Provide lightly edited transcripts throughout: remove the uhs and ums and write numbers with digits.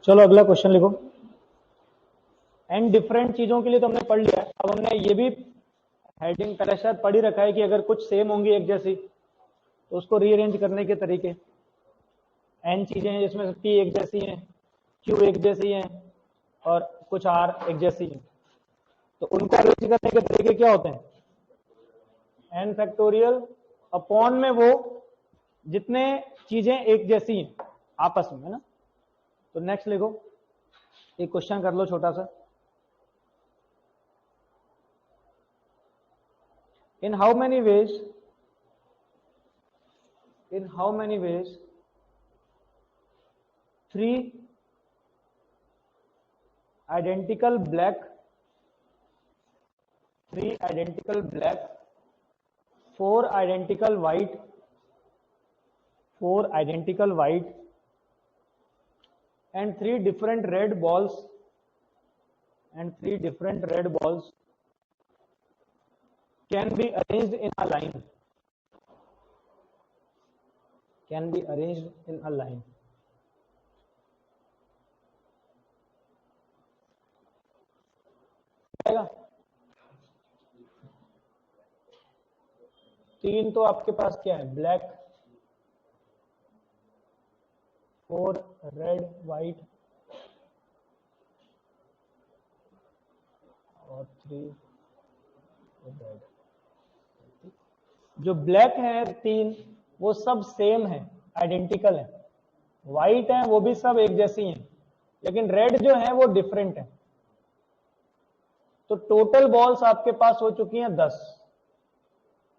चलो अगला क्वेश्चन लिखो। एन डिफरेंट चीजों के लिए तो हमने पढ़ लिया है। अब हमने ये भी हेडिंग पहले शायद पढ़ ही रखा है कि अगर कुछ सेम होंगी एक जैसी तो उसको रीअरेंज करने के तरीके। एन चीजें हैं जिसमें पी एक जैसी हैं, क्यू एक जैसी हैं और कुछ आर एक जैसी हैं, तो उनको अरेंज करने के तरीके क्या होते हैं? एन फैक्टोरियल अपॉन में वो जितने चीजें एक जैसी हैं आपस में, है ना। तो नेक्स्ट लिखो, एक क्वेश्चन कर लो छोटा सा। In how many ways 3 identical black, 4 identical white, 4 identical white and 3 different red balls can be arranged in a line. तीन तो आपके पास क्या है? ब्लैक, 4 रेड वाइट और 3 रेड। जो ब्लैक है 3 वो सब सेम है, आइडेंटिकल है। वाइट है वो भी सब एक जैसी हैं, लेकिन रेड जो है वो डिफरेंट है। तो टोटल बॉल्स आपके पास हो चुकी हैं 10।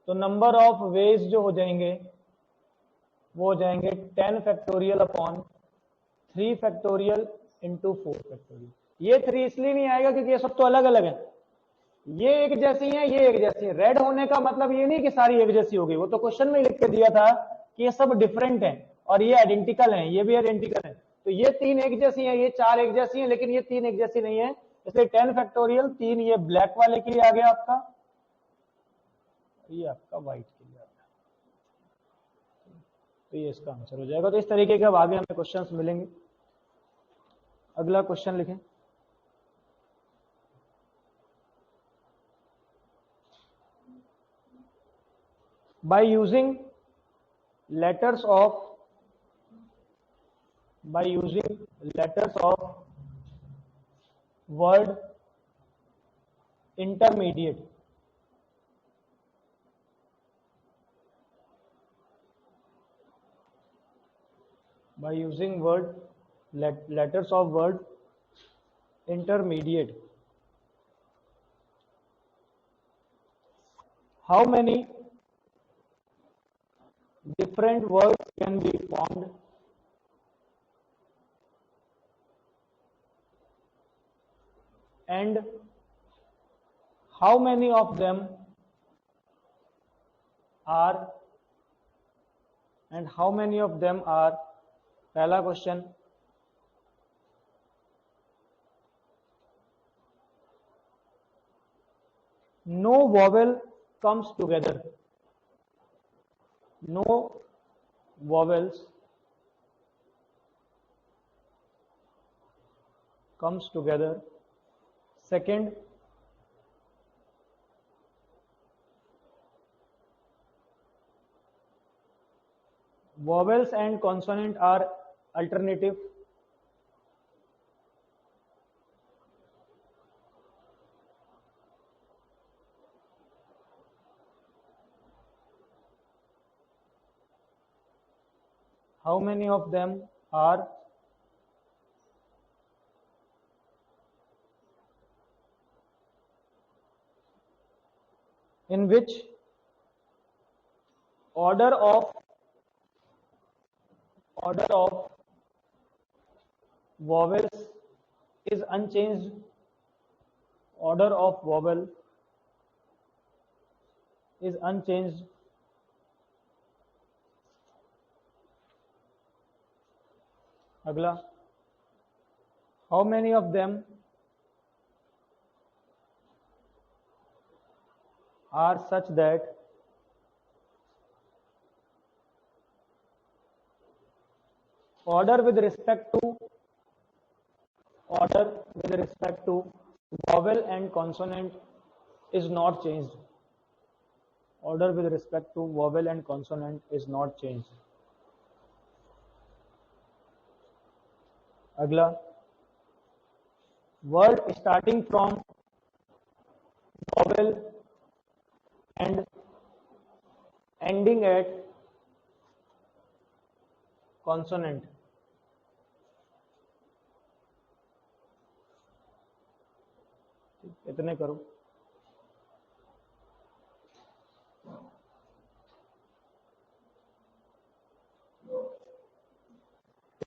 तो नंबर ऑफ वेज जो हो जाएंगे वो हो जाएंगे 10 factorial upon 3 factorial into 4 factorial. ये 3 इसलिए नहीं आएगा क्योंकि ये सब तो अलग अलग है। ये एक जैसी है, ये एक जैसी है। रेड होने का मतलब ये नहीं कि सारी एक जैसी होगी, वो तो क्वेश्चन में लिख के दिया था कि ये सब डिफरेंट है और ये आइडेंटिकल है, ये भी आइडेंटिकल है। तो ये 3 एक जैसी है, ये 4 एक जैसी है, लेकिन ये 3 एक जैसी नहीं है। इसलिए 10 फैक्टोरियल 3 ये ब्लैक वाले के लिए आ गया आपका, ये आपका व्हाइट के लिए आ गया। तो ये इसका आंसर हो जाएगा। तो इस तरीके के अब आगे हमें क्वेश्चंस मिलेंगे। अगला क्वेश्चन लिखें। by using letters of word intermediate, letters of word intermediate, how many different words can be formed and how many of them are पहला question, no vowel comes together, no vowels comes together. Second, vowels and consonant are alternative. How many of them are in which order of vowels is unchanged, order of vowel is unchanged. अगला, how many of them are such that order with respect to vowel and consonant is not changed. Order with respect to vowel and consonant is not changed. अगला, word starting from vowel and ending at consonant. इतने करो।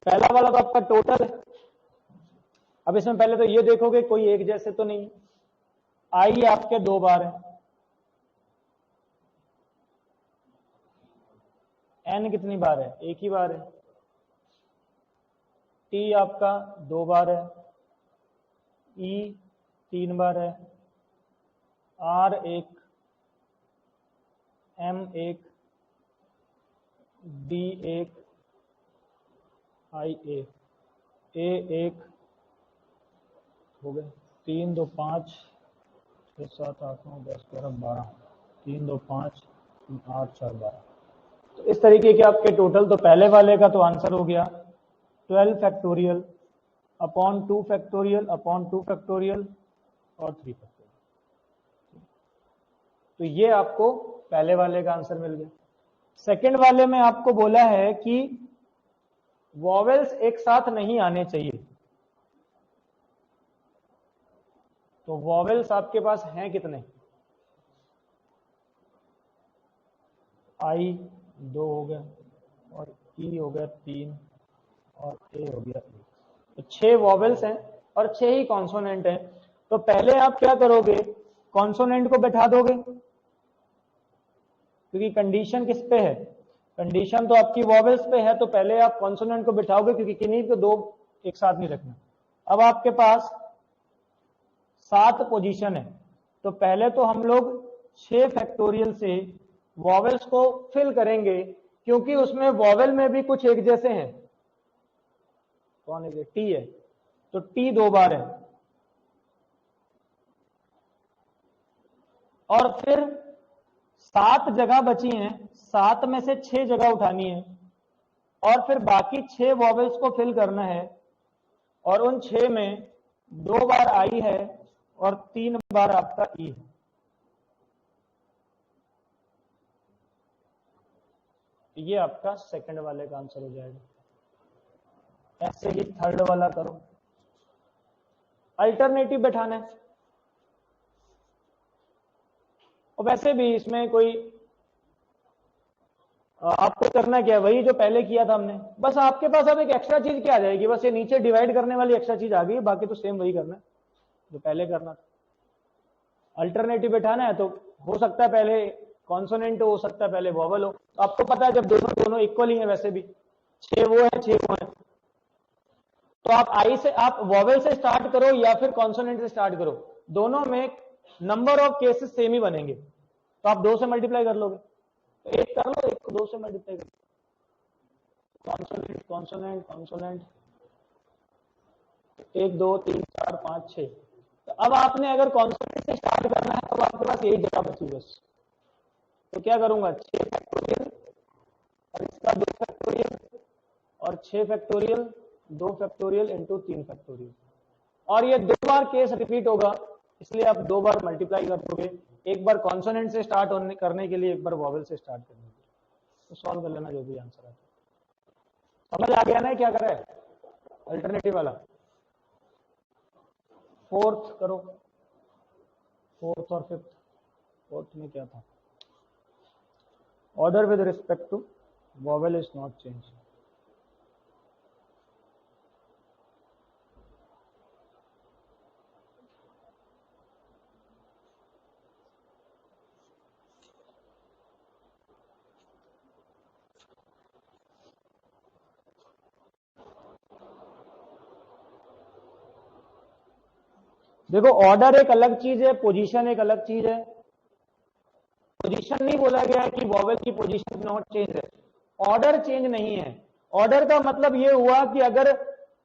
पहला वाला तो आपका total है। अब इसमें पहले तो ये देखोगे कोई एक जैसे तो नहीं, आई आपके 2 बार है, एन कितनी बार है? एक ही बार है। टी आपका 2 बार है, ई 3 बार है, आर 1, एम 1, डी 1, आई ए 1 हो गए। 3 2 5 6 7 8 9 10 11 12, 3 2 5 3 8 4 12। तो इस तरीके के आपके टोटल, तो पहले वाले का तो आंसर हो गया 12 factorial upon 2 factorial upon 2 factorial और 3 फैक्टोरियल। तो ये आपको पहले वाले का आंसर मिल गया। सेकंड वाले में आपको बोला है कि वॉवेल्स एक साथ नहीं आने चाहिए। तो वॉवेल्स आपके पास हैं कितने? आई 2 हो गया और ई हो गया 3 और ए हो गया 1। तो 6 वॉवेल्स हैं और 6 ही कॉन्सोनेंट हैं। तो पहले आप क्या करोगे? कॉन्सोनेंट को बैठा दोगे, क्योंकि कंडीशन किस पे है? कंडीशन तो आपकी वॉवेल्स पे है। तो पहले आप कॉन्सोनेंट को बिठाओगे, क्योंकि किन्हीं को 2 एक साथ नहीं रखना। अब आपके पास 7 पोजीशन है। तो पहले तो हम लोग 6 फैक्टोरियल से वॉवेल्स को फिल करेंगे, क्योंकि उसमें वॉवेल में भी कुछ एक जैसे हैं। कौन है? टी है, तो टी 2 बार है। और फिर 7 जगह बची हैं, 7 में से 6 जगह उठानी है और फिर बाकी 6 वॉवेल्स को फिल करना है। और उन 6 में 2 बार आई है और 3 बार आपका ई है। ये आपका सेकंड वाले का आंसर हो जाएगा। ऐसे ही थर्ड वाला करो, अल्टरनेटिव बैठाना है। और वैसे भी इसमें कोई आपको करना क्या है? वही जो पहले किया था हमने। बस आपके पास अब एक एक्स्ट्रा चीज क्या आ जाएगी? बस ये नीचे डिवाइड करने वाली एक्स्ट्रा चीज आ गई, बाकी तो सेम वही करना है जो पहले करना था। अल्टरनेटिव बैठाना है तो हो सकता है पहले कॉन्सोनेंट हो सकता है पहले वॉवल हो। तो आपको पता है जब दोनों इक्वल ही है, वैसे भी 6 वो है 6 वो है, तो आप आई से आप वॉवेल से स्टार्ट करो या फिर कॉन्सोनेंट से स्टार्ट करो, दोनों में नंबर ऑफ केसेस सेम ही बनेंगे। तो आप 2 से मल्टीप्लाई कर लोगे, तो 1 कर लो, 1 को 2 से मल्टीप्लाई कर लो। Consonant consonant consonant 1 2 3 4 5 6। तो अब आपने अगर कॉन्सोनेंट से स्टार्ट करना है तो आपके पास यही जगह बची बस। तो क्या करूंगा? 6 फैक्टोरियल और इसका 2 फैक्टोरियल और 6 फैक्टोरियल 2 फैक्टोरियल इंटू 3 फैक्टोरियल। और ये 2 बार केस रिपीट होगा, इसलिए आप 2 बार मल्टीप्लाई कर दोगे। एक बार कॉन्सोनेंट से स्टार्ट करने के लिए, एक बार वॉवेल से स्टार्ट करने के लिए। तो सॉल्व कर लेना जो भी आंसर आता है। समझ आ गया ना क्या कर रहा है? अल्टरनेटिव वाला। फोर्थ करो, फोर्थ और फिफ्थ। फोर्थ में क्या था? Order with respect to vowel is not change. देखो, ऑर्डर एक अलग चीज है, पोजीशन एक अलग चीज है। पोजीशन नहीं बोला गया है कि वॉवेल की पोजीशन नॉट चेंज है, ऑर्डर चेंज नहीं है। ऑर्डर का मतलब यह हुआ कि अगर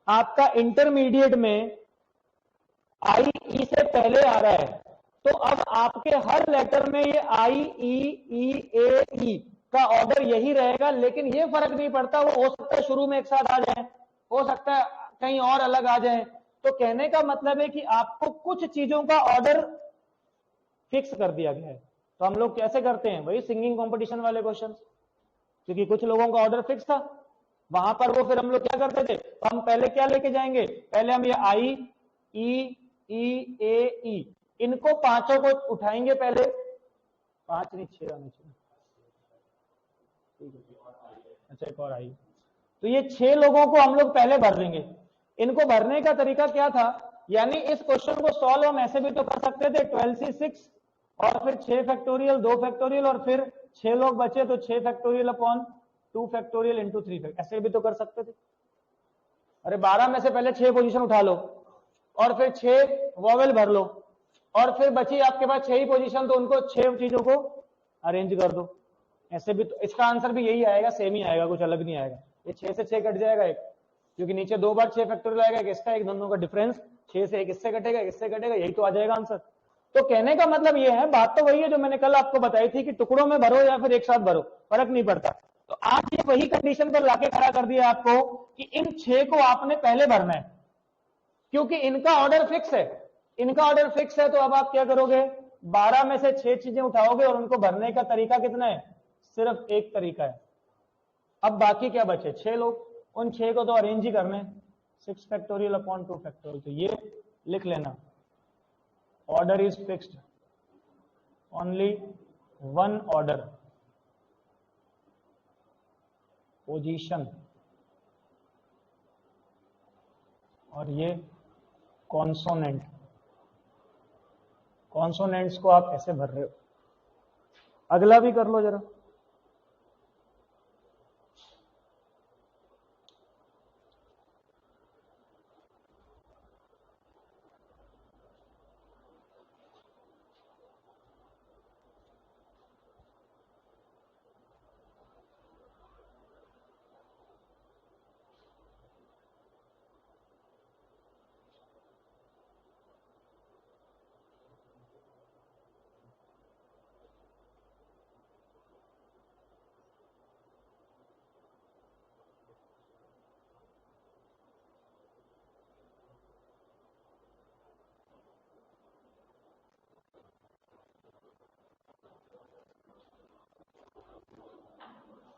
आपका इंटरमीडिएट में आई ई से पहले आ रहा है, तो अब आपके हर लेटर में ये आई ई ए ई का ऑर्डर यही रहेगा, लेकिन ये फर्क नहीं पड़ता, वो हो सकता है शुरू में एक साथ आ जाए, हो सकता है कहीं और अलग आ जाए। तो कहने का मतलब है कि आपको कुछ चीजों का ऑर्डर फिक्स कर दिया गया है। तो हम लोग कैसे करते हैं? वही सिंगिंग कंपटीशन वाले क्वेश्चन, क्योंकि कुछ लोगों का ऑर्डर फिक्स था, वहां पर वो फिर हम लोग क्या करते थे, तो हम पहले क्या लेके जाएंगे, पहले हम ये आई ई ए इनको पांचों को उठाएंगे, पहले 5 नहीं 6 आने चाहिए। अच्छा, एक और आई, तो ये 6 लोगों को हम लोग पहले भर देंगे। इनको भरने का तरीका क्या था, यानी इस क्वेश्चन को सॉल्व हम ऐसे भी तो कर सकते थे, 12C6 और फिर 6 फैक्टोरियल 2 फैक्टोरियल और फिर 6 लोग बचे तो 6 factorial upon 2 factorial into 3 factorial, ऐसे भी तो कर सकते थे। अरे 12 में से पहले 6 पोजीशन उठा लो और फिर 6 वॉवेल भर लो और फिर बची आपके पास 6 ही पोजीशन, तो उनको 6 चीजों को अरेंज कर दो। ऐसे भी तो इसका आंसर भी यही आएगा, सेम ही आएगा, कुछ अलग नहीं आएगा। ये 6 से 6 कट जाएगा एक, क्योंकि नीचे 2 बार 6 फैक्टोरियल आएगा, एक इसका एक दोनों का डिफरेंस, 6 से एक इससे कटेगा, इससे कटेगा, यही तो आ जाएगा आंसर। तो कहने का मतलब ये है, बात तो वही है जो मैंने कल आपको बताई थी कि टुकड़ों में भरो या फिर एक साथ भरो, फर्क नहीं पड़ता। तो आज ये वही कंडीशन पर लाके खड़ा कर दिया आपको कि इन 6 को आपने पहले भरना है, क्योंकि इनका ऑर्डर फिक्स है, इनका ऑर्डर फिक्स है। तो अब आप क्या करोगे, 12 में से 6 चीजें उठाओगे और उनको भरने का तरीका कितना है, सिर्फ एक तरीका है। अब बाकी क्या बचे, 6 लोग, उन 6 को तो अरेंज ही करने, 6 फैक्टोरियल अपॉन 2 फैक्टोरियल। तो ये लिख लेना, order is fixed, only one order, position, और ये कॉन्सोनेंट। कॉन्सोनेंट्स को आप ऐसे भर रहे हो। अगला भी कर लो जरा।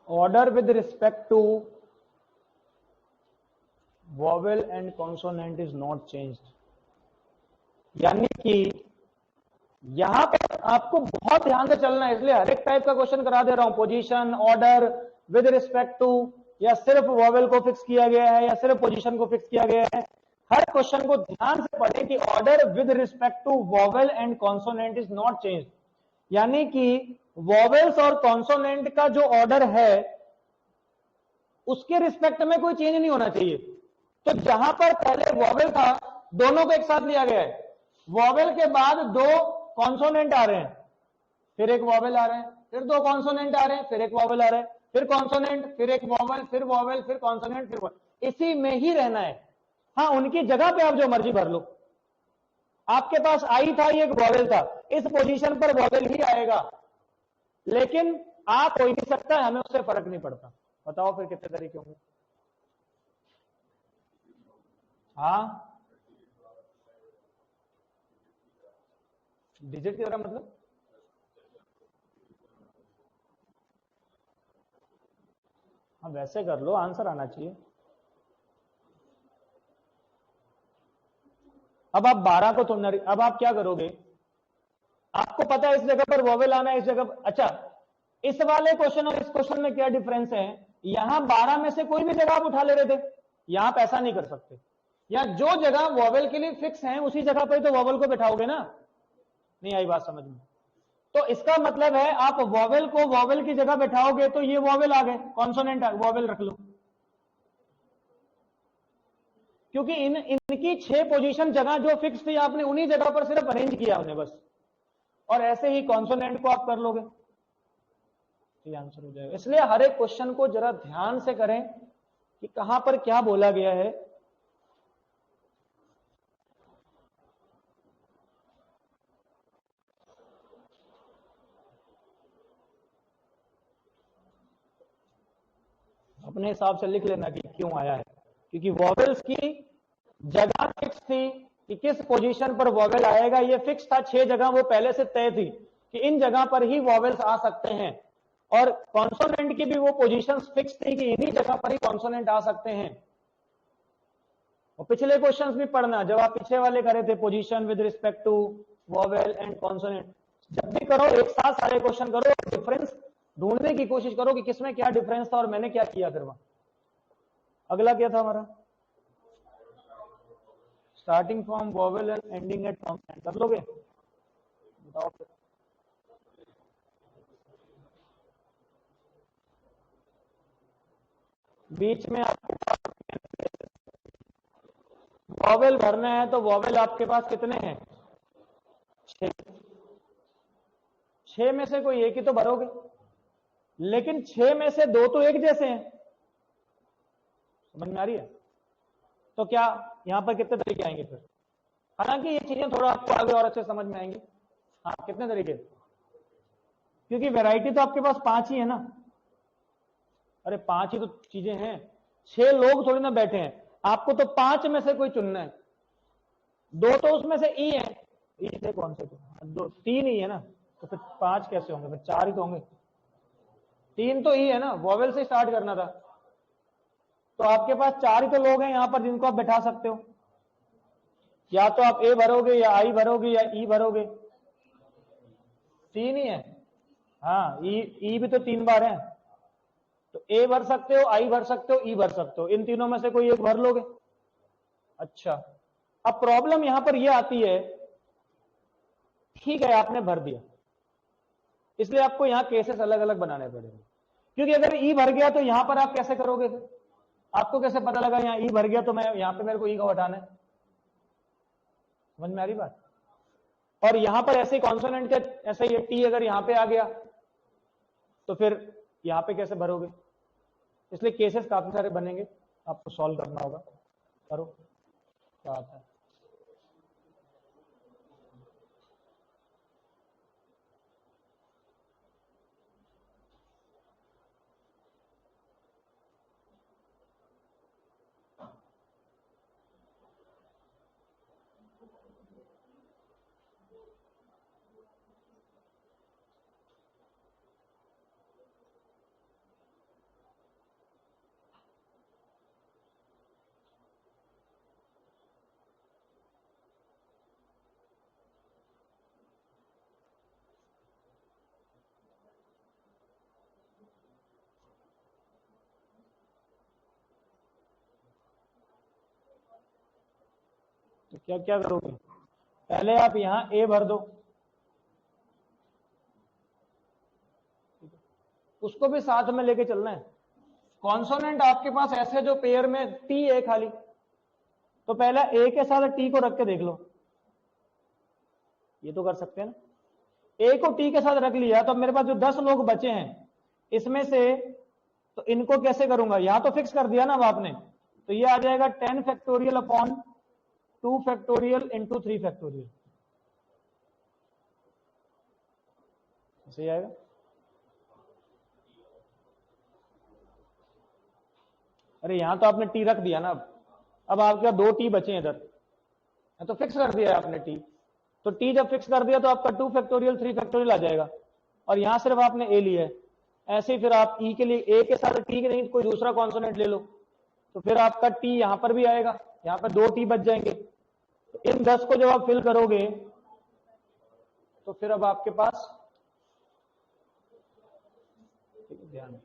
Order with respect to vowel and consonant is not changed. यानी कि यहां पर आपको बहुत ध्यान से चलना है, इसलिए हर एक टाइप का क्वेश्चन करा दे रहा हूं, position, order, with respect to, या सिर्फ वॉवेल को फिक्स किया गया है या सिर्फ पोजीशन को फिक्स किया गया है। हर क्वेश्चन को ध्यान से पढ़ें कि order with respect to vowel and consonant is not changed, यानी कि वॉवेल्स और कॉन्सोनेंट का जो ऑर्डर है उसके रिस्पेक्ट में कोई चेंज नहीं होना चाहिए। तो जहां पर पहले वॉवेल था, दोनों को एक साथ लिया गया है, वॉवेल के बाद 2 कॉन्सोनेंट आ रहे हैं, फिर एक वॉवेल आ रहे हैं, फिर 2 कॉन्सोनेंट आ रहे हैं, फिर एक वॉवेल आ रहा है, फिर कॉन्सोनेंट, फिर एक वॉवेल, फिर वॉवेल, फिर कॉन्सोनेंट, फिर वॉवेल, इसी में ही रहना है। हाँ, उनकी जगह पे आप जो मर्जी भर लो। आपके पास आई था, ये एक वॉवेल था, इस पोजीशन पर वॉवेल ही आएगा, लेकिन आ कोई नहीं सकता, हमें उससे फर्क नहीं पड़ता। बताओ फिर कितने तरीके होंगे? हाँ, डिजिट की तरह मतलब हाँ, वैसे कर लो, आंसर आना चाहिए। अब आप 12 को तो अब आप क्या करोगे, आपको पता है इस जगह पर वॉवेल आना है, इस जगह पर। अच्छा, इस वाले क्वेश्चन और इस क्वेश्चन में क्या डिफरेंस है? यहां 12 में से कोई भी जगह आप उठा ले रहे थे, यहां पे ऐसा नहीं कर सकते। या जो जगह वॉवेल के लिए फिक्स है उसी जगह पर तो वॉवेल को बैठाओगे ना। नहीं आई बात समझ में? तो इसका मतलब है आप वॉवेल को वॉवेल की जगह बैठाओगे तो ये वॉवेल आ गए, कॉन्सोनेंट वॉवेल रख लो, क्योंकि इनकी 6 पोजीशन जगह जो फिक्स थी आपने उन्हीं जगह पर सिर्फ अरेंज किया उन्हें बस, और ऐसे ही कॉन्सोनेंट को आप कर लोगे, ये आंसर हो जाएगा। इसलिए हर एक क्वेश्चन को जरा ध्यान से करें कि कहां पर क्या बोला गया है। अपने हिसाब से लिख लेना कि क्यों आया है, क्योंकि वॉवेल्स की जगह फिक्स थी कि किस पोजीशन पर वॉवेल आएगा, ये फिक्स था। 6 जगह वो पहले से तय थी कि इन जगह पर ही वॉवेल्स आ सकते हैं, और कॉन्सोनेंट की भी वो पोजीशंस फिक्स थी कि इन्हीं जगह पर ही कॉन्सोनेंट आ सकते हैं। और पिछले क्वेश्चंस भी पढ़ना, जब आप पीछे वाले करे थे position with respect to vowel and consonant, जब भी करो एक साथ सारे क्वेश्चन करो, डिफरेंस ढूंढने की कोशिश करो कि किसमें क्या डिफरेंस था और मैंने क्या किया फिर वहां। अगला क्या था हमारा? Starting from vowel and ending eight consonant, कर लोगे? बताओ। बीच में आपके वॉवेल भरना है, तो वॉवेल आपके पास कितने हैं? 6। 6 में से कोई एक ही तो भरोगे, लेकिन 6 में से 2 तो एक जैसे हैं, समझ में आ रही है? तो क्या यहां पर कितने तरीके आएंगे फिर? हालांकि ये चीजें थोड़ा आपको आगे और अच्छे समझ में आएंगी। हाँ, कितने तरीके? क्योंकि वैरायटी तो आपके पास 5 ही है ना। अरे 5 ही तो चीजें हैं, 6 लोग थोड़ी ना बैठे हैं, आपको तो 5 में से कोई चुनना है। 2 तो उसमें से ई है, ई से कौन से? 2 3 ही है ना, तो फिर 5 कैसे होंगे? फिर 4 ही तो होंगे। 3 तो ई है ना, वॉवेल से स्टार्ट करना था, तो आपके पास 4 ही तो लोग हैं यहां पर जिनको आप बैठा सकते हो। या तो आप ए भरोगे, या आई भरोगे, या ई भरोगे। 3 ही है। हाँ, ई भी तो 3 बार है, तो ए भर सकते हो, आई भर सकते हो, ई भर सकते हो, इन तीनों में से कोई एक भर लोगे। अच्छा, अब प्रॉब्लम यहां पर यह आती है, ठीक है आपने भर दिया, इसलिए आपको यहां केसेस अलग अलग बनाने पड़ेंगे, क्योंकि अगर ई भर गया तो यहां पर आप कैसे करोगे फिर? आपको कैसे पता लगा यहां ई भर गया तो मैं यहां पे मेरे को ई का हटाना है? समझ में आ रही बात? और यहां पर ऐसे कॉन्सोनेंट के ऐसे ही टी अगर यहां पे आ गया तो फिर यहां पे कैसे भरोगे? इसलिए केसेस काफी सारे बनेंगे, आपको सॉल्व करना होगा। करो, क्या आता है? तो क्या क्या करोगे? पहले आप यहां ए भर दो, उसको भी साथ में लेके चलना है। कॉन्सोनेंट आपके पास ऐसे जो पेयर में टी है खाली, तो पहले ए के साथ टी को रख के देख लो, ये तो कर सकते हैं ना। ए को टी के साथ रख लिया तो मेरे पास जो 10 लोग बचे हैं इसमें से, तो इनको कैसे करूंगा? यहां तो फिक्स कर दिया ना अब आपने, तो ये आ जाएगा 10 factorial upon 2 factorial into 3 factorial, सही आएगा। अरे यहां तो आपने टी रख दिया ना, अब आपके 2 टी बचे इधर, तो फिक्स कर दिया आपने टी, तो टी जब फिक्स कर दिया तो आपका 2 फैक्टोरियल 3 फैक्टोरियल आ जाएगा, और यहां सिर्फ आपने ए लिया है। ऐसे ही फिर आप ई के लिए ए के साथ टी के नहीं कोई दूसरा कॉन्सोनेंट ले लो, तो फिर आपका टी यहां पर भी आएगा, यहां पर 2 टी बच जाएंगे। तो इन 10 को जब आप फिल करोगे तो फिर अब आपके पास ध्यान,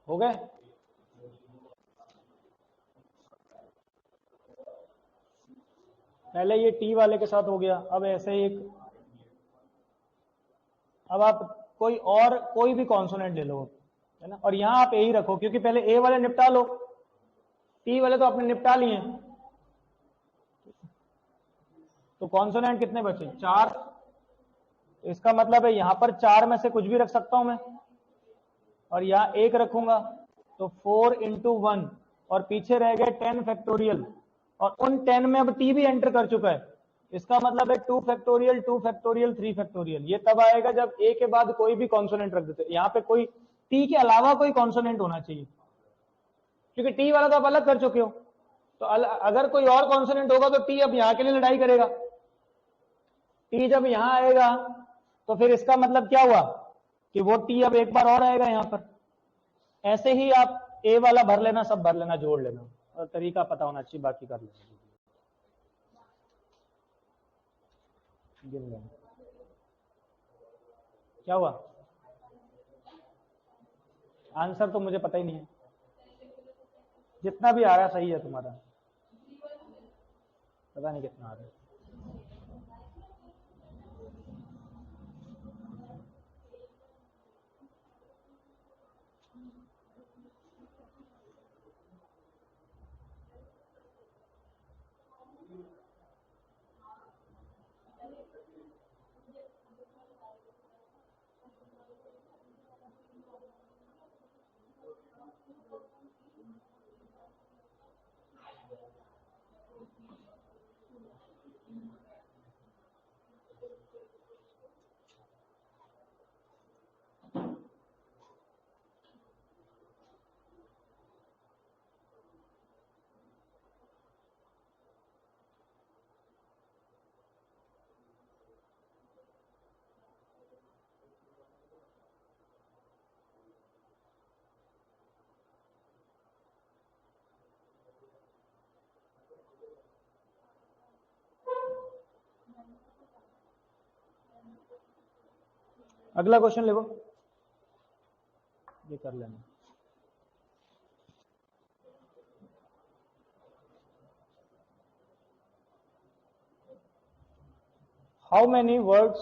हो गए? पहले ये टी वाले के साथ हो गया, अब ऐसे ही एक, अब आप कोई भी कॉन्सोनेंट ले लो, है ना, और यहां आप ए ही रखो, क्योंकि पहले ए वाले निपटा लो, टी वाले तो आपने निपटा लिए। तो कॉन्सोनेंट कितने बचे? 4। तो इसका मतलब है यहां पर 4 में से कुछ भी रख सकता हूं मैं, और यहां 1 रखूंगा, तो 4 इंटू 1, और पीछे रह गए 10 फैक्टोरियल, और उन 10 में अब टी भी एंटर कर चुका है। इसका मतलब है 2 फैक्टोरियल, 2 फैक्टोरियल, 3 फैक्टोरियल। ये तब आएगा जब ए के बाद कोई भी कॉन्सोनेंट रख देते, यहाँ पे कोई टी के अलावा कोई कॉन्सोनेंट होना चाहिए, क्योंकि टी वाला तो आप अलग कर चुके हो। तो अगर कोई और कॉन्सोनेंट होगा तो टी अब यहां के लिए लड़ाई करेगा। टी जब यहां आएगा तो फिर इसका मतलब क्या हुआ कि वो टी अब एक बार और आएगा यहां पर। ऐसे ही आप ए वाला भर लेना, सब भर लेना, जोड़ लेना, और तरीका पता होना चाहिए, बाकी कर लेना। गिन लेना क्या हुआ, आंसर तो मुझे पता ही नहीं है, जितना भी आ रहा है सही है तुम्हारा, पता नहीं कितना आ रहा है। अगला क्वेश्चन ले लो, ये कर लेना। How many words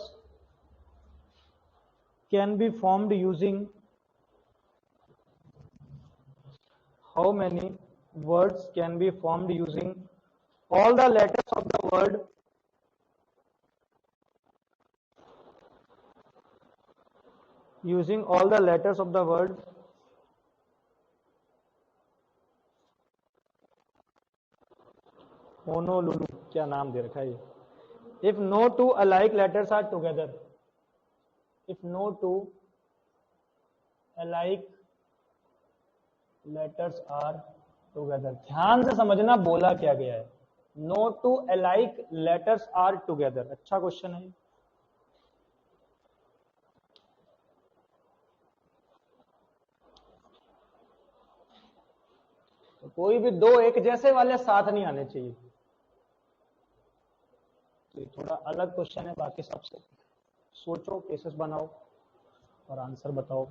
can be formed using how many words can be formed using all the letters of the word using all the letters of the word Honolulu. क्या नाम दे रखा है ये? If no two alike letters are together, if no two alike letters are together, ध्यान से समझना बोला क्या गया है. No two alike letters are together. अच्छा क्वेश्चन है. तो कोई भी दो एक जैसे वाले साथ नहीं आने चाहिए. तो ये थोड़ा अलग क्वेश्चन है. बाकी सबसे सोचो, केसेस बनाओ और आंसर बताओ.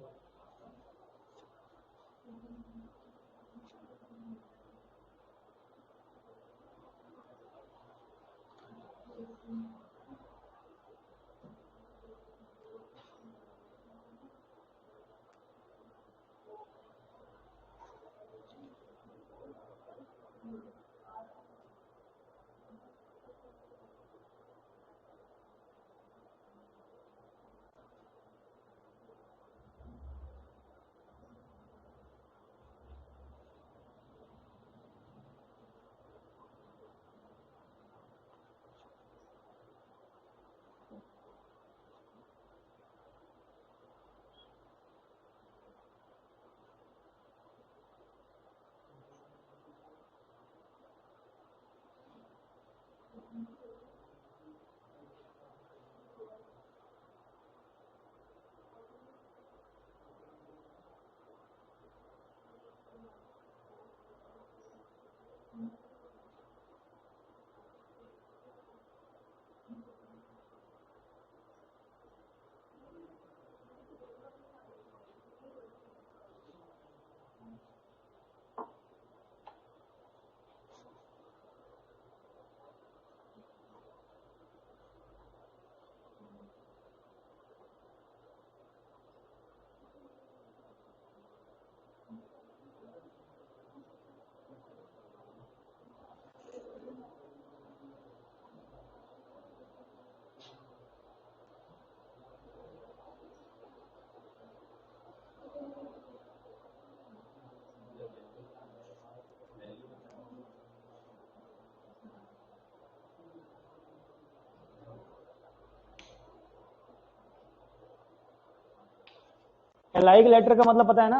लाइक लेटर का मतलब पता है ना?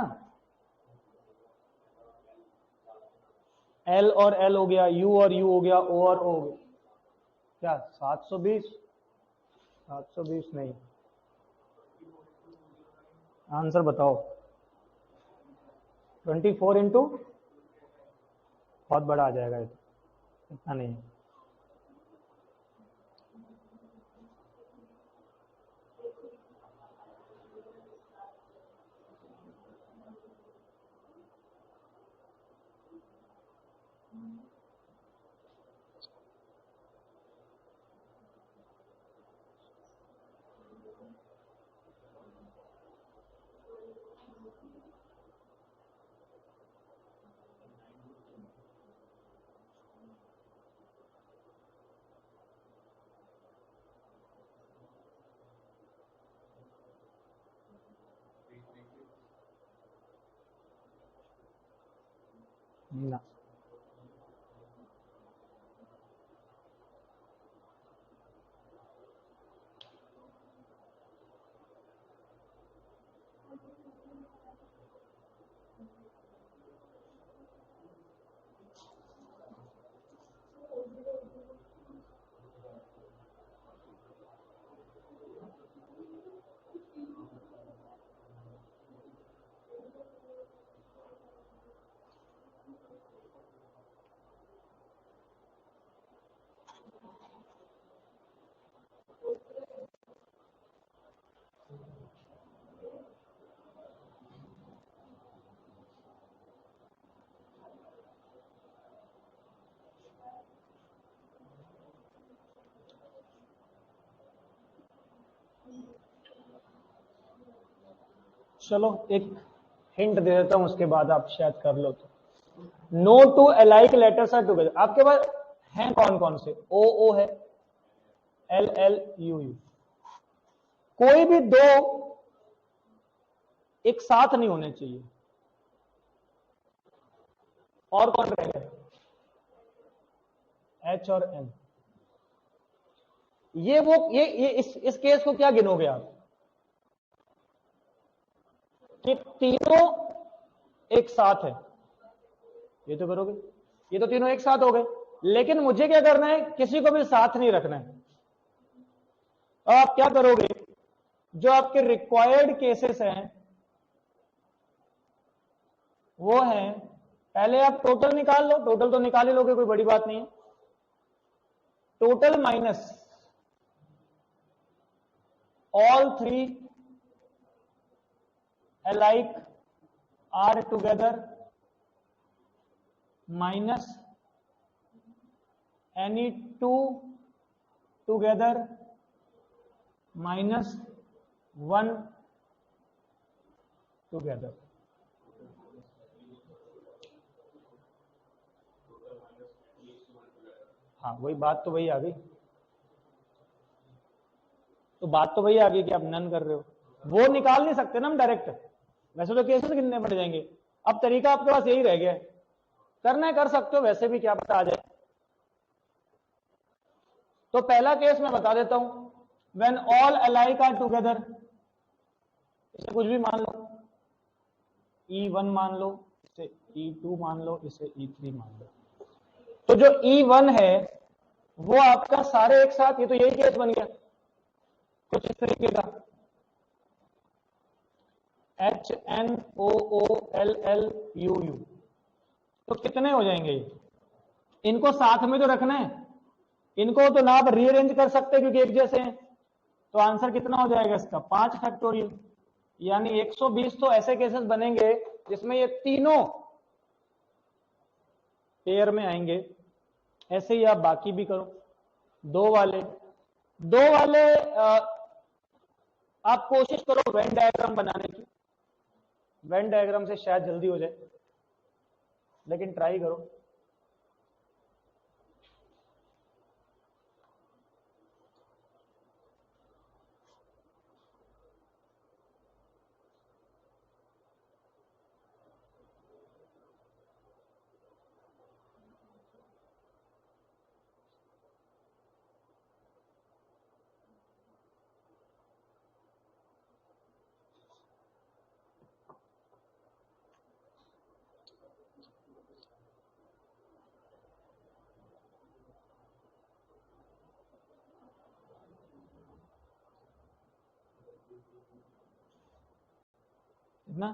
एल और एल हो गया, यू और यू हो गया, ओ और ओ हो गया. क्या 720? 720 नहीं. आंसर बताओ. 24 इंटू बहुत बड़ा आ जाएगा ये तो. इतना नहीं. ना. चलो एक हिंट दे देता हूं, उसके बाद आप शायद कर लो। तो no two alike letters are together, आपके पास हैं कौन कौन से? ओ ओ है, एल एल यू यू। कोई भी दो एक साथ नहीं होने चाहिए। और कौन रहेगा? एच और एन। ये वो ये इस केस को क्या गिनोगे आप कि तीनों एक साथ है? ये तो करोगे, ये तो तीनों एक साथ हो गए। लेकिन मुझे क्या करना है, किसी को भी साथ नहीं रखना है। अब आप क्या करोगे, जो आपके रिक्वायर्ड केसेस हैं वो हैं, पहले आप टोटल निकाल लो। टोटल तो निकाल ही लोगे, कोई बड़ी बात नहीं है। Total minus all three alike are together minus any two together minus one together। हाँ वही बात तो वही आ गई। तो बात तो वही आ गई कि आप नन कर रहे हो, वो निकाल नहीं सकते ना हम डायरेक्ट। वैसे तो केसेस कितने पड़ जाएंगे। अब तरीका आपके पास यही रह गया है, करना है कर सकते हो, वैसे भी क्या पता आ जाए। तो पहला केस मैं बता देता हूं, when all alike are together, इसे कुछ भी मान लो, E1 मान लो, इसे E2 मान लो, इसे E3 मान लो। तो जो E1 है वो आपका सारे एक साथ, ये तो यही केस बन गया कुछ इस तरीके का, H N O O L L U U. तो कितने हो जाएंगे ये? इनको साथ में तो रखना है, इनको तो ना आप रीअरेंज कर सकते क्योंकि एक जैसे हैं। तो आंसर कितना हो जाएगा इसका? 5 फैक्टोरियल, यानी 120 तो ऐसे केसेस बनेंगे जिसमें ये तीनों पेयर में आएंगे। ऐसे ही आप बाकी भी करो, दो वाले आप कोशिश करो वेन डायग्राम बनाने की। वेन डायग्राम से शायद जल्दी हो जाए, लेकिन ट्राई करो। इतना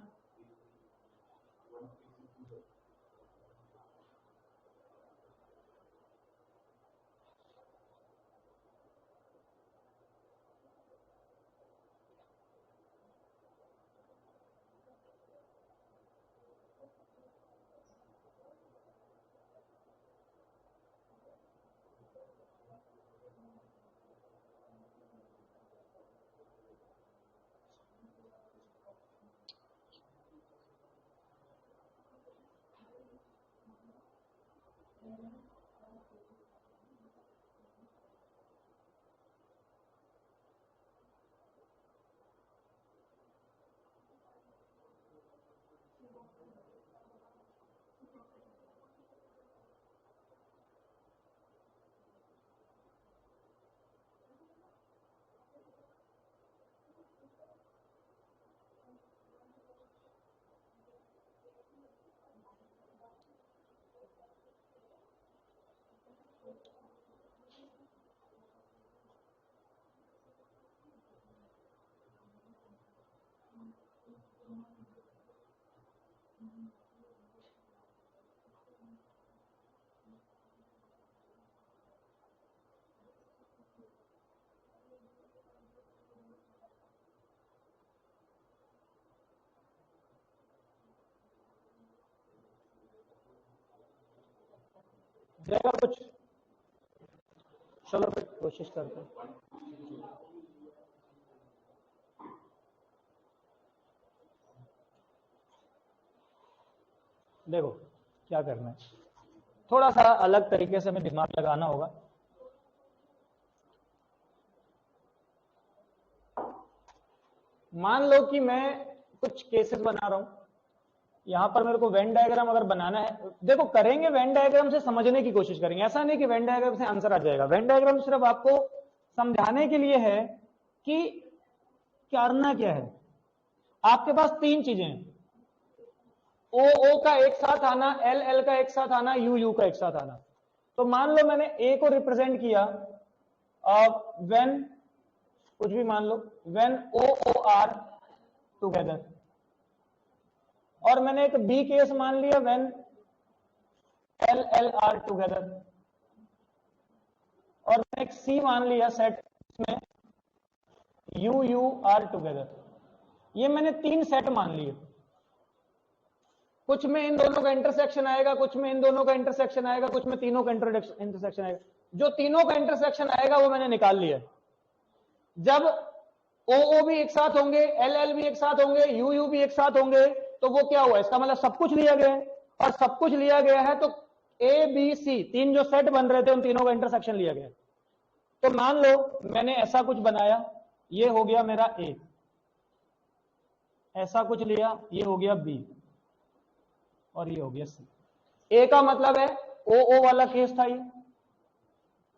जाएगा कुछ? चलो फिर कोशिश करते हैं। देखो क्या करना है, थोड़ा सा अलग तरीके से हमें दिमाग लगाना होगा। मान लो कि मैं कुछ केसेस बना रहा हूं, यहां पर मेरे को वेन डायग्राम अगर बनाना है, देखो करेंगे वेन डायग्राम से समझने की कोशिश करेंगे, ऐसा नहीं कि वेन डायग्राम से आंसर आ जाएगा। वेन डायग्राम सिर्फ आपको समझाने के लिए है कि करना क्या है। आपके पास तीन चीजें हैं, ओ ओ का एक साथ आना, एल एल का एक साथ आना, यू यू का एक साथ आना। तो मान लो मैंने ए को रिप्रेजेंट किया व्हेन, कुछ भी मान लो, when O O R together, और मैंने एक बी केस मान लिया when L L R together, और मैंने एक सी मान लिया सेट में यू यू आर टुगेदर। ये मैंने तीन सेट मान लिए, कुछ में इन दोनों का इंटरसेक्शन आएगा, कुछ में इन दोनों का इंटरसेक्शन आएगा, कुछ में तीनों का इंटरसेक्शन आएगा। जो तीनों का इंटरसेक्शन आएगा वो मैंने निकाल लिया। जब ओ ओ भी एक साथ होंगे, एल एल भी एक साथ होंगे, यू यू भी एक साथ होंगे, तो वो क्या हुआ, इसका मतलब सब कुछ लिया गया है, और सब कुछ लिया गया है तो ए बी सी तीन जो सेट बन रहे थे उन तीनों का इंटरसेक्शन लिया गया। तो मान लो मैंने ऐसा कुछ बनाया, ये हो गया मेरा ए, ऐसा कुछ लिया, ये हो गया बी, और ये हो गया सी। ए का मतलब है ओ ओ वाला केस था ये,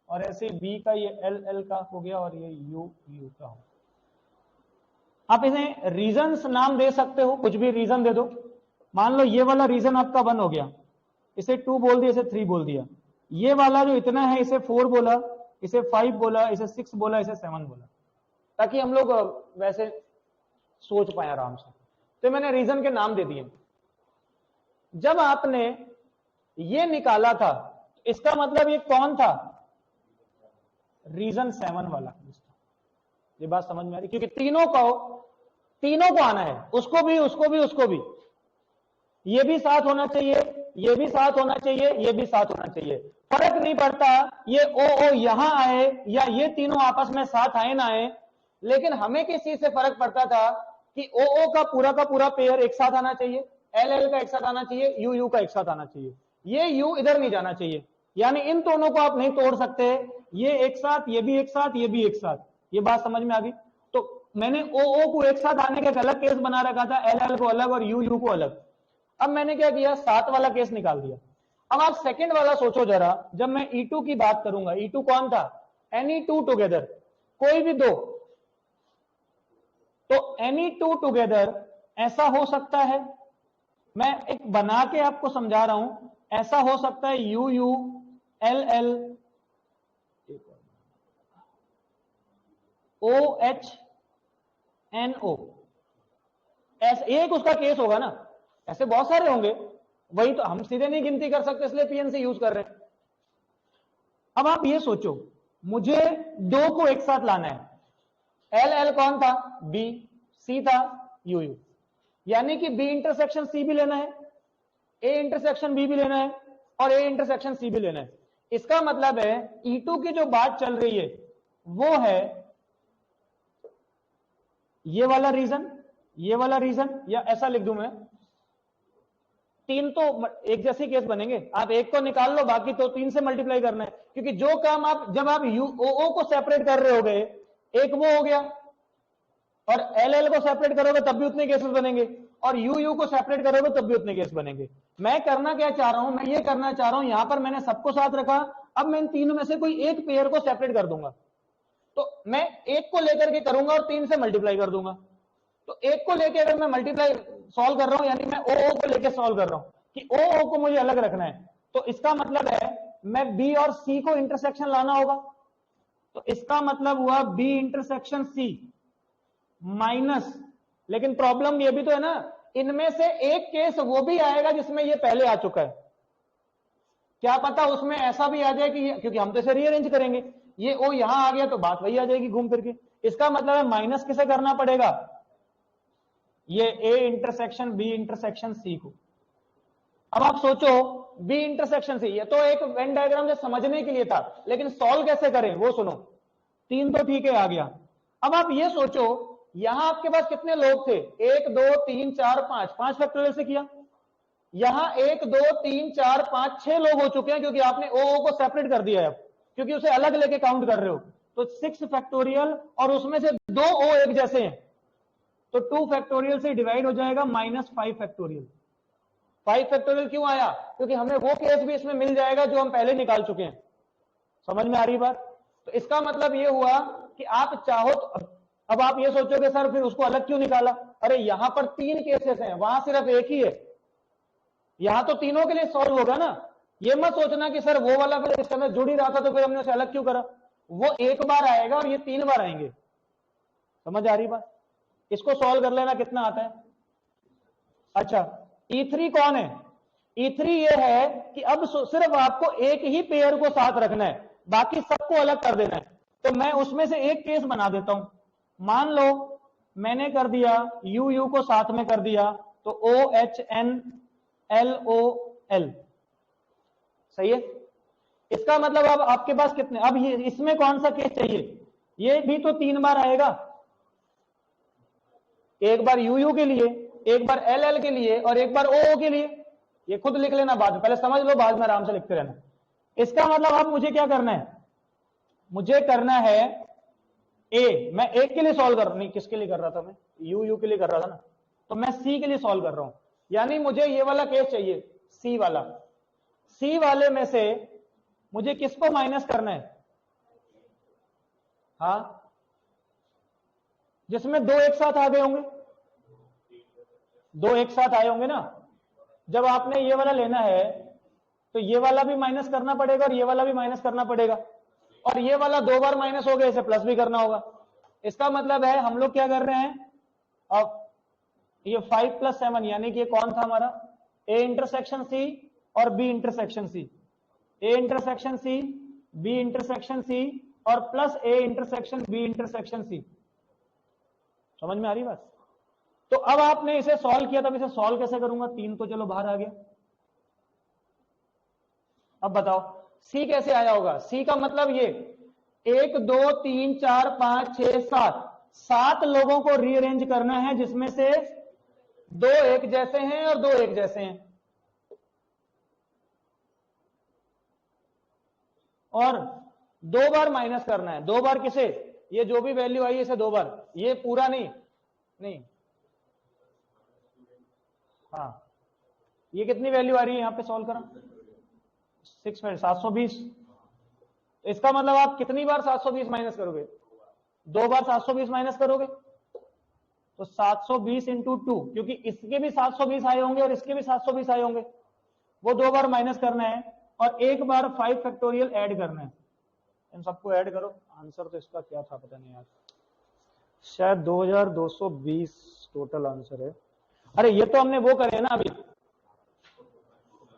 और ऐसे बी का ये एल एल का हो गया, और ये यू यू का हो। आप इन्हें रीजंस नाम दे सकते हो, कुछ भी रीजन दे दो। मान लो ये वाला रीजन आपका 1 हो गया, इसे 2 बोल दिया, इसे 3 बोल दिया। ये वाला जो इतना है इसे 4 बोला, इसे 5 बोला, इसे 6 बोला, इसे 7 बोला, ताकि हम लोग वैसे सोच पाए आराम से। तो मैंने रीजन के नाम दे दिए। जब आपने ये निकाला था, इसका मतलब ये कौन था, रीजन 7 वाला। ये बात समझ में आ रही, क्योंकि तीनों को आना है, उसको भी उसको भी उसको भी, ये भी साथ होना चाहिए, ये भी साथ होना चाहिए, ये भी साथ होना चाहिए। फर्क नहीं पड़ता ये ओ ओ यहां आए या ये तीनों आपस में साथ आए ना आए, लेकिन हमें किस चीज से फर्क पड़ता था कि ओ ओ का पूरा पेयर एक साथ आना चाहिए, एल एल का एक साथ आना चाहिए, यू यू का एक साथ आना चाहिए। ये यू इधर नहीं जाना चाहिए, यानी इन दोनों को आप नहीं तोड़ सकते, ये एक साथ, ये भी एक साथ, ये भी एक साथ। ये बात समझ में आ गई। तो मैंने ओ ओ को एक साथ आने का एक अलग केस बना रखा था, एल एल को अलग और यू यू को अलग। अब मैंने क्या किया, 7 वाला केस निकाल दिया। अब आप सेकंड वाला सोचो जरा, जब मैं E2 की बात करूंगा, E2 कौन था, एनी टू टुगेदर, कोई भी दो, तो एनी टू टुगेदर ऐसा हो सकता है, मैं एक बना के आपको समझा रहा हूं, ऐसा हो सकता है U U L L O H N O, एक उसका केस होगा ना, ऐसे बहुत सारे होंगे, वही तो हम सीधे नहीं गिनती कर सकते, इसलिए पीएनसी यूज कर रहे हैं। अब आप ये सोचो, मुझे दो को एक साथ लाना है, एल एल कौन था, बी, सी था, यू यू, यानी कि बी इंटरसेक्शन सी भी लेना है, ए इंटरसेक्शन बी भी लेना है, और ए इंटरसेक्शन सी भी लेना है। इसका मतलब है E2 की जो बात चल रही है वो है ये वाला रीजन, ये वाला रीजन, या ऐसा लिख दूं मैं, तीन तो एक जैसे केस बनेंगे, आप एक को निकाल लो, बाकी तो 3 से मल्टीप्लाई करना है, क्योंकि जो काम आप जब आप यू ओ को सेपरेट कर रहे होगे, एक वो हो गया, और एल एल को सेपरेट करोगे तब भी उतने केसेस बनेंगे, और यू यू को सेपरेट करोगे तब भी उतने केस बनेंगे। मैं करना क्या चाह रहा हूं, मैं ये करना चाह रहा हूं, यहां पर मैंने सबको साथ रखा, अब मैं इन तीनों में से कोई एक पेयर को सेपरेट कर दूंगा, तो मैं एक को लेकर के करूंगा और 3 से मल्टीप्लाई कर दूंगा। तो एक को लेकर अगर मैं मल्टीप्लाई सॉल्व कर रहा हूं, यानी मैं ओ को लेकर सॉल्व कर रहा हूं कि ओ को मुझे अलग रखना है, तो इसका मतलब है मैं बी और सी को इंटरसेक्शन लाना होगा, तो इसका मतलब हुआ बी इंटरसेक्शन सी माइनस, लेकिन प्रॉब्लम ये भी तो है ना, इनमें से एक केस वो भी आएगा जिसमें ये पहले आ चुका है, क्या पता उसमें ऐसा भी आ जाए कि, क्योंकि हम तो इसे रीअरेंज करेंगे, ये ओ यहां आ गया तो बात वही आ जाएगी घूम फिर के। इसका मतलब है माइनस किसे करना पड़ेगा, ये A intersection B intersection C को। अब आप सोचो बी इंटरसेक्शन सी, ये तो एक वेन डायग्राम से समझने के लिए था, लेकिन सॉल्व कैसे करें वो सुनो। 3 तो ठीक है आ गया। अब आप ये सोचो यहां आपके पास कितने लोग थे, 1 2 3 4 5, 5 फैक्टोरियल से किया, यहां 1 2 3 4 5 6 लोग हो चुके हैं, क्योंकि आपने ओ को सेपरेट कर दिया है, क्योंकि उसे अलग लेके काउंट कर रहे हो। तो 6 फैक्टोरियल और उसमें से 2 ओ एक जैसे हैं, तो 2 फैक्टोरियल से डिवाइड हो जाएगा -5 फैक्टोरियल। 5 फैक्टोरियल क्यों आया? क्योंकि हमें वो केस भी इसमें मिल जाएगा जो हम पहले निकाल चुके हैं। समझ में आ रही बात? तो इसका मतलब ये हुआ कि आप चाहो तो, अब आप ये सोचोगे सर फिर उसको अलग क्यों निकाला? अरे यहां पर 3 केसेस हैं, वहां सिर्फ एक ही है, यहां तो तीनों के लिए सॉल्व होगा ना। ये मत सोचना कि सर वो वाला फिर इस समय जुड़ ही रहा था तो फिर हमने उसे अलग क्यों करा। वो एक बार आएगा और ये 3 बार आएंगे। समझ आ रही बात? इसको सॉल्व कर लेना, कितना आता है। अच्छा, E3 कौन है? E3 ये है कि अब सिर्फ आपको एक ही पेयर को साथ रखना है, बाकी सबको अलग कर देना है। तो मैं उसमें से एक केस बना देता हूं। मान लो मैंने कर दिया यू को साथ में कर दिया, तो OHNLOL। सही है? इसका मतलब अब आपके पास कितने, अब ये इसमें कौन सा केस चाहिए? ये भी तो 3 बार आएगा, एक बार यू के लिए, एक बार LL के लिए और एक बार OO के लिए। ये खुद लिख लेना, बाद में पहले समझ लो, बाद में आराम से लिखते रहना। इसका मतलब अब मुझे क्या करना है? मुझे करना है ए, मैं एक के लिए सॉल्व कर रहा हूं, नहीं किसके लिए कर रहा था मैं? यू के लिए कर रहा था ना, तो मैं सी के लिए सॉल्व कर रहा हूं। यानी मुझे ये वाला केस चाहिए, सी वाला। सी वाले में से मुझे किसको माइनस करना है? हाँ, जिसमें 2 एक साथ आ गए होंगे, 2 एक साथ आए होंगे ना। जब आपने ये वाला लेना है तो ये वाला भी माइनस करना पड़ेगा और ये वाला भी माइनस करना पड़ेगा, और ये वाला 2 बार माइनस हो गया, इसे प्लस भी करना होगा। इसका मतलब है हम लोग क्या कर रहे हैं, अब ये 5 + 7, यानी कि ये कौन था हमारा? ए इंटरसेक्शन सी और B intersection C, A intersection C, B intersection C और plus A intersection B intersection C. समझ में आ रही बात? तो अब आपने इसे सॉल्व किया, तब इसे सॉल्व कैसे करूंगा? 3 तो चलो बाहर आ गया। अब बताओ सी कैसे आया होगा? सी का मतलब ये 1 2 3 4 5 6 7, 7 लोगों को रीअरेंज करना है, जिसमें से 2 एक जैसे हैं और 2 एक जैसे हैं, और 2 बार माइनस करना है। 2 बार किसे? ये जो भी वैल्यू आई इसे 2 बार, ये पूरा नहीं, नहीं, हाँ, ये कितनी वैल्यू आ रही है यहां पे? सॉल्व करा 6 720। इसका मतलब आप कितनी बार 720 माइनस करोगे? 2 बार 720 माइनस करोगे, तो 720 इंटू 2, क्योंकि इसके भी 720 आए होंगे और इसके भी 720 आए होंगे, वो 2 बार माइनस करना है और एक बार 5 फैक्टोरियल ऐड करना है। इन सबको ऐड करो, आंसर तो इसका क्या था पता नहीं यार, शायद 2220 टोटल आंसर है। अरे ये तो हमने वो करे ना अभी।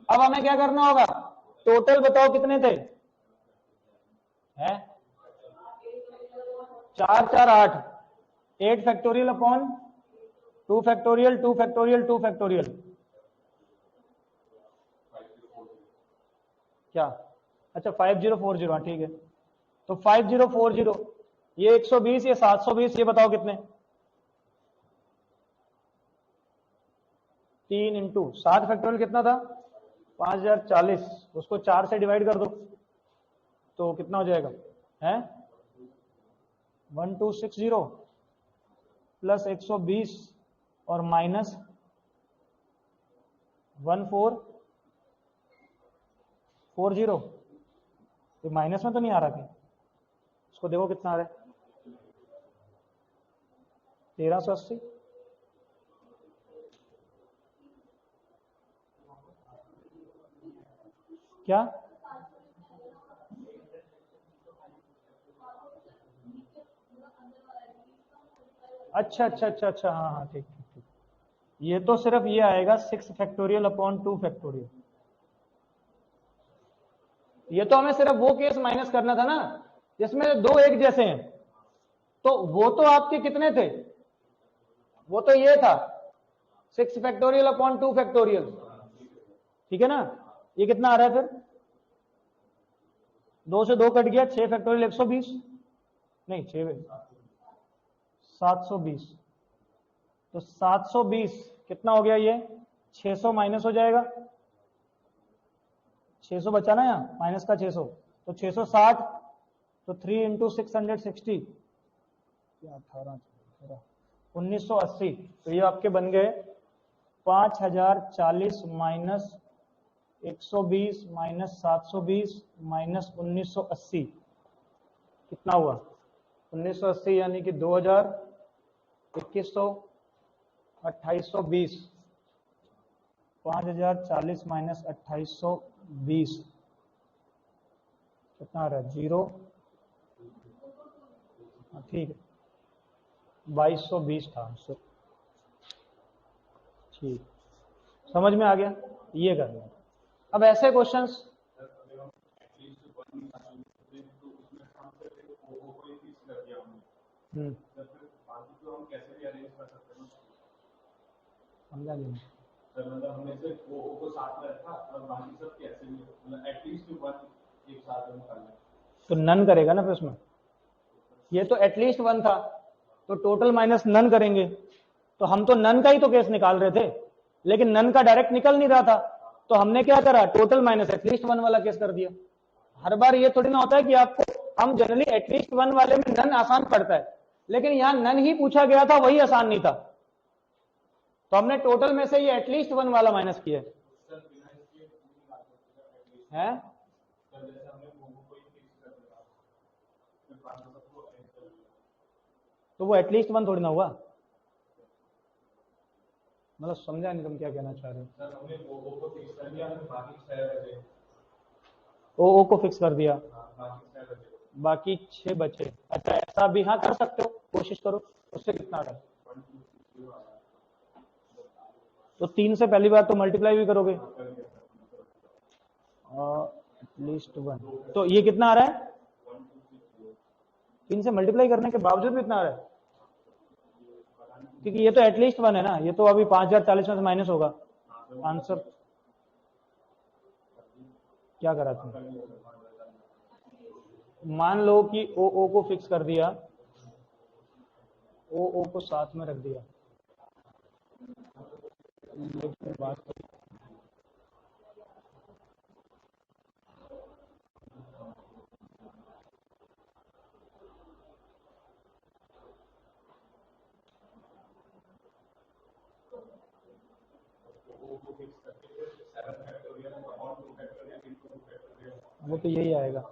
अब हमें क्या करना होगा? टोटल बताओ कितने थे? हैं 4 4 8, 8 factorial upon 2 factorial 2 factorial 2 factorial, क्या? अच्छा 5040, हाँ ठीक है। तो 5040, ये 120, ये 720, ये बताओ कितने? 3 इंटू 7 फैक्टोरियल कितना था? 5040, उसको 4 से डिवाइड कर दो तो कितना हो जाएगा? है 1260 प्लस 120 और माइनस 1440। ये माइनस में तो नहीं आ रहा क्या? इसको देखो कितना आ रहा है, 1380। क्या? अच्छा अच्छा अच्छा अच्छा, हाँ हाँ ठीक ठीक ठीक। ये तो सिर्फ ये आएगा 6 फैक्टोरियल अपॉन 2 फैक्टोरियल। ये तो हमें सिर्फ वो केस माइनस करना था ना जिसमें 2 एक जैसे हैं, तो वो तो आपके कितने थे? वो तो ये था 6 फैक्टोरियल अपॉन 2 फैक्टोरियल, ठीक है ना। ये कितना आ रहा है फिर? 2 से 2 कट गया, 6 फैक्टोरियल 120, नहीं 6 720, तो 720 कितना हो गया? ये 600 माइनस हो जाएगा, 600 बचा ना यहाँ, माइनस का 600, तो 660, तो 3 इंटू 660, 18, 1980, तो ये आपके बन गए 5040 माइनस 120 माइनस 720 माइनस 1980, कितना हुआ 1980 यानी कि 2000, 2100, 2820, 5040 माइनस 2820 कितना आ रहा है, 0, ठीक है 2220 था आंसर। ठीक, समझ में आ गया, ये करना। अब ऐसे क्वेश्चंस समझा नहीं सर, मतलब हमने सिर्फ ओ को साथ में रखा और बाकी सब कैसे भी मतलब एटलीस्ट वन एक साथ में निकालना, तो नन करेगा ना फिर उसमें, ये तो एटलीस्ट 1 था तो टोटल माइनस नन करेंगे, तो हम तो नन का ही तो केस निकाल रहे थे, लेकिन नन का डायरेक्ट निकल नहीं रहा था, तो हमने क्या करा, टोटल माइनस एटलीस्ट 1 वाला केस कर दिया। हर बार ये थोड़ी ना होता है कि आपको, हम जनरली एटलीस्ट 1 वाले में नन आसान पड़ता है, लेकिन यहां नन ही पूछा गया था, वही आसान नहीं था, तो हमने टोटल में से ये एटलीस्ट 1 वाला माइनस किया है। तो वो एटलीस्ट 1 थोड़ी ना हुआ, मतलब समझा नहीं तुम क्या कहना चाह रहे हो। ओ को फिक्स कर दिया, बाकी 6 बचे, अच्छा ऐसा भी हाँ कर सकते हो, कोशिश करो, उससे कितना आ रहा है, तो 3 से पहली बार तो मल्टीप्लाई भी करोगे, एटलीस्ट 1, तो ये कितना आ रहा है, 3 से मल्टीप्लाई करने के बावजूद भी इतना आ रहा है, क्योंकि ये तो एटलीस्ट 1 है ना, ये तो अभी 5040 में से माइनस होगा आंसर। क्या करा तुम, मान लो कि ओ को फिक्स कर दिया, ओ को साथ में रख दिया, बात वो तो यही आएगा,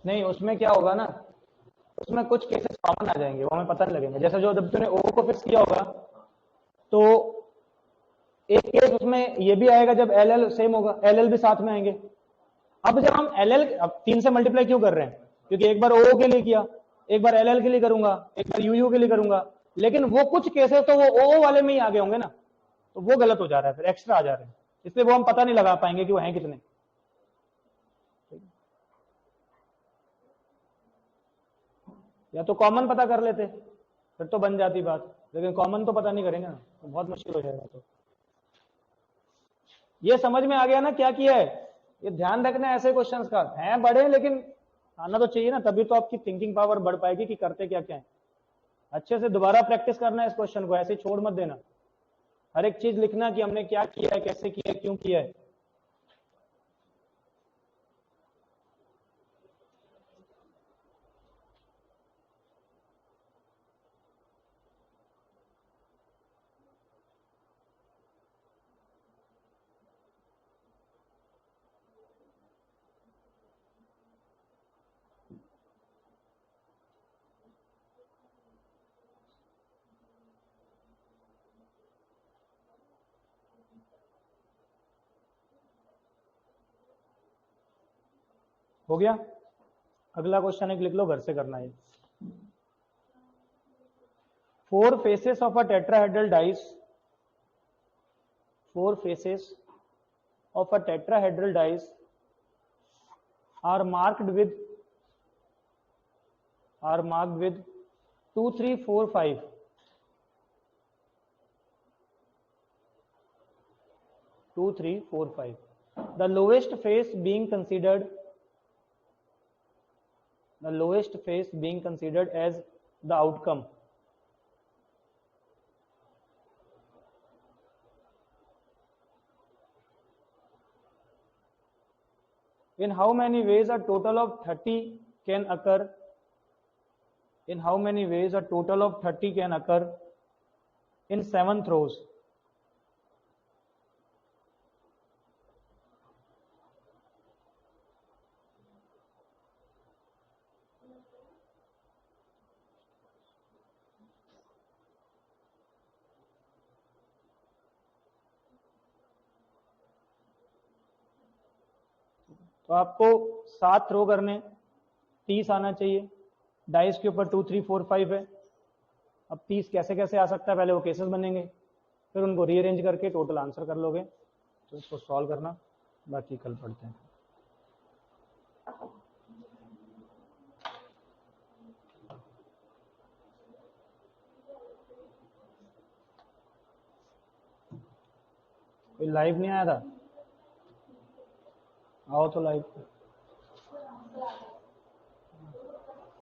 नहीं उसमें क्या होगा ना, उसमें कुछ केसेस कॉमन आ जाएंगे, वो हमें पता नहीं लगेगा, जैसे जो जब तूने ओ को फिक्स किया होगा तो एक केस उसमें ये भी आएगा जब एल एल सेम होगा, एल एल भी साथ में आएंगे। अब जब हम एल एल, अब 3 से मल्टीप्लाई क्यों कर रहे हैं, क्योंकि एक बार ओ के लिए किया, एक बार एल एल के लिए करूंगा, एक बार यू के लिए करूंगा, लेकिन वो कुछ केसेस तो वो ओ वाले में ही आगे होंगे ना, तो वो गलत हो जा रहा है, फिर एक्स्ट्रा आ जा रहे हैं, इसलिए वो हम पता नहीं लगा पाएंगे कि वो हैं कितने। या तो कॉमन पता कर लेते फिर तो बन जाती बात, लेकिन कॉमन तो पता नहीं करेंगे ना, तो बहुत मुश्किल हो जाएगा। तो ये समझ में आ गया ना क्या किया है, ये ध्यान रखना है, ऐसे क्वेश्चंस का है बड़े, लेकिन आना तो चाहिए ना, तभी तो आपकी थिंकिंग पावर बढ़ पाएगी कि करते क्या क्या है। अच्छे से दोबारा प्रैक्टिस करना है इस क्वेश्चन को, ऐसे छोड़ मत देना, हर एक चीज लिखना कि हमने क्या किया है, कैसे किया है, क्यों किया है। हो गया, अगला क्वेश्चन एक लिख लो, घर से करना है। 4 faces of a tetrahedral dice, 4 faces of a tetrahedral dice are marked with 2, 3, 4, 5. The lowest face being considered as the outcome. In how many ways a total of 30 can occur? In how many ways a total of 30 can occur in 7 throws? तो आपको 7 throw करने, 30 आना चाहिए। Dice के ऊपर 2, 3, 4, 5 है। अब 30 कैसे कैसे आ सकता है, पहले वो केसेस बनेंगे, फिर उनको रीअरेंज करके टोटल आंसर कर लोगे। तो इसको सॉल्व करना, बाकी कल पढ़ते हैं। कोई लाइव नहीं आया था? आओ तो लाइव।